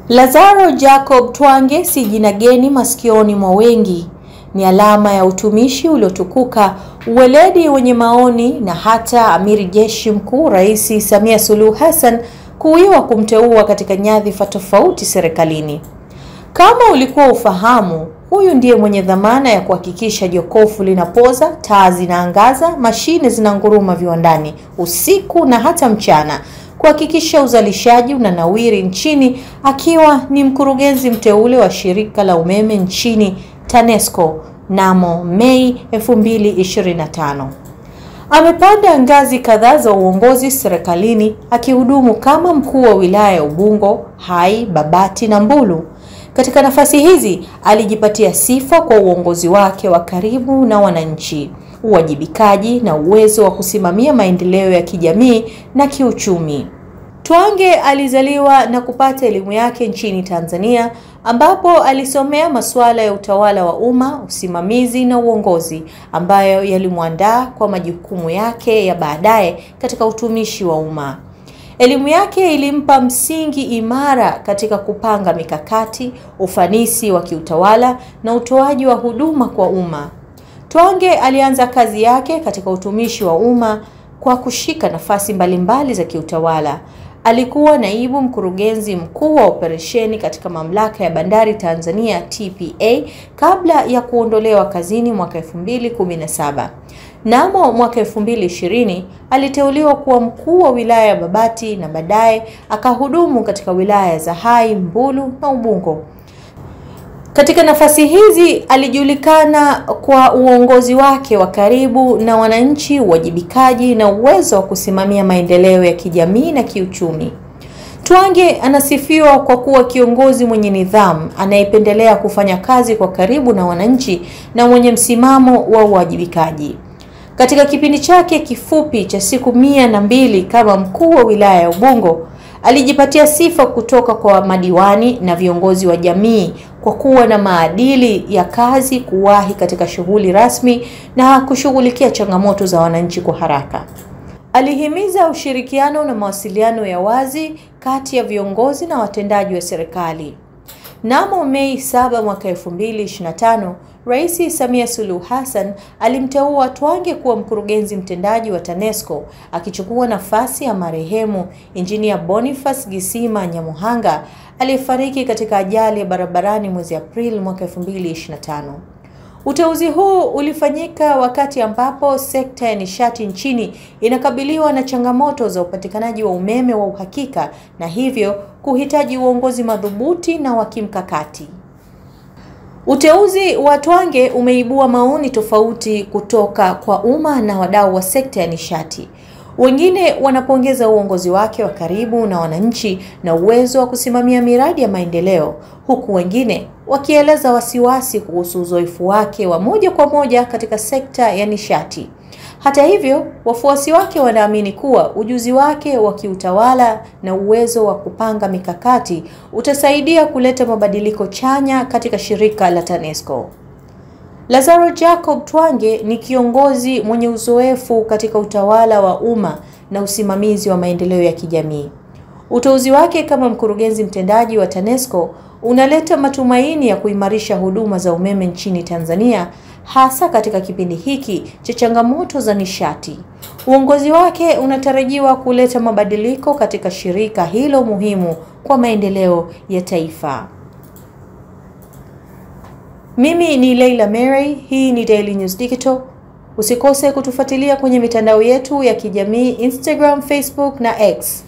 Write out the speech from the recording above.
Lazaro Jacob Twange si jina geni masikioni mwa wengi. Ni alama ya utumishi uliotukuka, uweledi wenye maoni na hata Amiri Jeshi Mkuu Rais Samia Suluhu Hassan kuwiwa kumteua katika nyadhifa tofauti serikalini. Kama ulikuwa ufahamu, huyu ndiye mwenye dhamana ya kuhakikisha jokofu linapoza, taa zinaangaza, mashine zinanguruma viwandani usiku na hata mchana, kuhakikisha uzalishaji unanawiri nchini, akiwa ni mkurugenzi mteule wa shirika la umeme nchini TANESCO mnamo Mei 2025. Amepanda ngazi kadhaa za uongozi serikalini, akihudumu kama mkuu wa wilaya ya Ubungo, Hai, Babati na Mbulu. Katika nafasi hizi alijipatia sifa kwa uongozi wake wa karibu na wananchi, uwajibikaji na uwezo wa kusimamia maendeleo ya kijamii na kiuchumi. Twange alizaliwa na kupata elimu yake nchini Tanzania, ambapo alisomea masuala ya utawala wa umma, usimamizi na uongozi, ambayo yalimwandaa kwa majukumu yake ya baadaye katika utumishi wa umma. Elimu yake ilimpa msingi imara katika kupanga mikakati, ufanisi wa kiutawala na utoaji wa huduma kwa umma. Twange alianza kazi yake katika utumishi wa umma kwa kushika nafasi mbalimbali za kiutawala. Alikuwa naibu mkurugenzi mkuu wa operesheni katika Mamlaka ya Bandari Tanzania TPA kabla ya kuondolewa kazini mwaka 2017. Mnamo mwaka 2020 aliteuliwa kuwa mkuu wa wilaya ya Babati na baadaye akahudumu katika wilaya za Hai, Mbulu na Ubungo. Katika nafasi hizi alijulikana kwa uongozi wake wa karibu na wananchi, uwajibikaji na uwezo wa kusimamia maendeleo ya kijamii na kiuchumi. Twange anasifiwa kwa kuwa kiongozi mwenye nidhamu, anayependelea kufanya kazi kwa karibu na wananchi na mwenye msimamo wa uwajibikaji. Katika kipindi chake kifupi cha siku 102 kama mkuu wa wilaya ya Ubungo, alijipatia sifa kutoka kwa madiwani na viongozi wa jamii kwa kuwa na maadili ya kazi, kuwahi katika shughuli rasmi na kushughulikia changamoto za wananchi kwa haraka. Alihimiza ushirikiano na mawasiliano ya wazi kati ya viongozi na watendaji wa serikali. Mnamo Mei 7 mwaka 2025, Rais Samia Suluhu Hassan alimteua Twange kuwa mkurugenzi mtendaji wa TANESCO, akichukua nafasi ya marehemu Injinia Boniface Gisima Nyamuhanga aliyefariki katika ajali ya barabarani mwezi Aprili mwaka 2025. Uteuzi huu ulifanyika wakati ambapo sekta ya nishati nchini inakabiliwa na changamoto za upatikanaji wa umeme wa uhakika na hivyo kuhitaji uongozi madhubuti na wa kimkakati. Uteuzi wa Twange umeibua maoni tofauti kutoka kwa umma na wadau wa sekta ya nishati. Wengine wanapongeza uongozi wake wa karibu na wananchi na uwezo wa kusimamia miradi ya maendeleo, huku wengine wakieleza wasiwasi kuhusu uzoefu wake wa moja kwa moja katika sekta ya nishati. Hata hivyo, wafuasi wake wanaamini kuwa ujuzi wake wa kiutawala na uwezo wa kupanga mikakati utasaidia kuleta mabadiliko chanya katika shirika la TANESCO. Lazaro Jacob Twange ni kiongozi mwenye uzoefu katika utawala wa umma na usimamizi wa maendeleo ya kijamii. Uteuzi wake kama mkurugenzi mtendaji wa TANESCO unaleta matumaini ya kuimarisha huduma za umeme nchini Tanzania, hasa katika kipindi hiki cha changamoto za nishati. Uongozi wake unatarajiwa kuleta mabadiliko katika shirika hilo muhimu kwa maendeleo ya taifa. Mimi ni Leila Mary, hii ni Daily News Digital. Usikose kutufuatilia kwenye mitandao yetu ya kijamii Instagram, Facebook na X.